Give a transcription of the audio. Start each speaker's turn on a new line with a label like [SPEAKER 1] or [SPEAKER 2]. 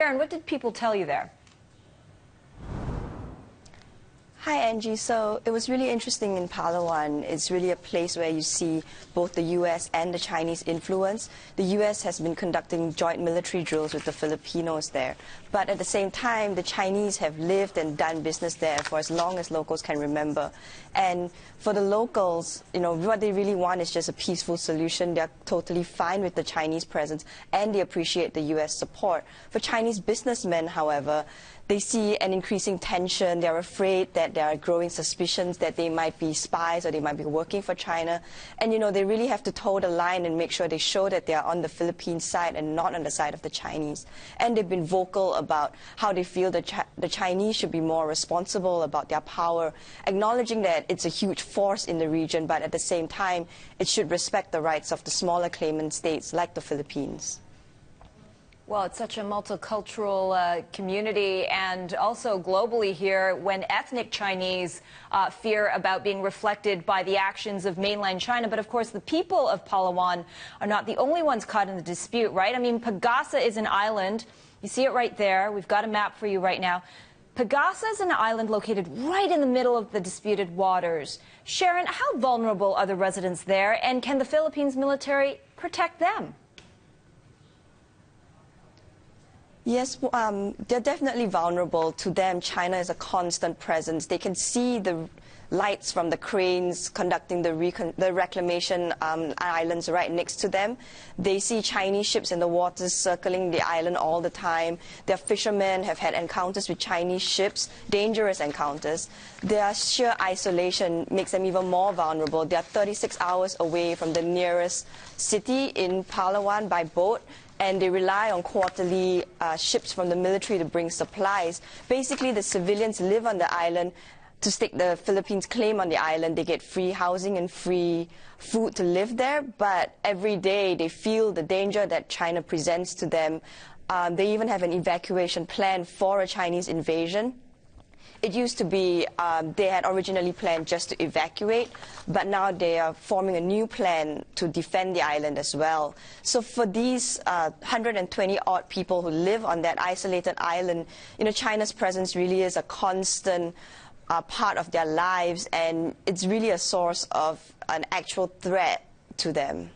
[SPEAKER 1] Sharon, what did people tell you there?
[SPEAKER 2] Hi, Angie. So it was really interesting in Palawan. It's really a place where you see both the U.S. and the Chinese influence. The U.S. has been conducting joint military drills with the Filipinos there. But at the same time, the Chinese have lived and done business there for as long as locals can remember. And for the locals, what they really want is just a peaceful solution. They're totally fine with the Chinese presence, and they appreciate the U.S. support. For Chinese businessmen, however, they see an increasing tension. They're afraid that there are growing suspicions that they might be spies or they might be working for China. And, they really have to toe the line and make sure they show that they are on the Philippine side and not on the side of the Chinese. And they've been vocal about how they feel the Chinese should be more responsible about their power, acknowledging that it's a huge force in the region, but at the same time, it should respect the rights of the smaller claimant states like the Philippines.
[SPEAKER 1] Well, it's such a multicultural community, and also globally here, when ethnic Chinese fear about being reflected by the actions of mainland China. But of course, the people of Palawan are not the only ones caught in the dispute, right? I mean, Pagasa is an island. You see it right there. We've got a map for you right now. Pagasa is an island located right in the middle of the disputed waters. Sharon, how vulnerable are the residents there, and can the Philippines military protect them?
[SPEAKER 2] Yes, they're definitely vulnerable. To them, China is a constant presence. They can see the lights from the cranes conducting the reclamation islands right next to them. They see Chinese ships in the waters circling the island all the time. Their fishermen have had encounters with Chinese ships, dangerous encounters. Their sheer isolation makes them even more vulnerable. They are 36 hours away from the nearest city in Palawan by boat, and they rely on quarterly ships from the military to bring supplies. Basically, the civilians live on the island to stake the Philippines' claim on the island. They get free housing and free food to live there, but every day they feel the danger that China presents to them. They even have an evacuation plan for a Chinese invasion. It used to be they had originally planned just to evacuate, but now they are forming a new plan to defend the island as well. So for these 120-odd people who live on that isolated island, China's presence really is a constant part of their lives, and it's really a source of an actual threat to them.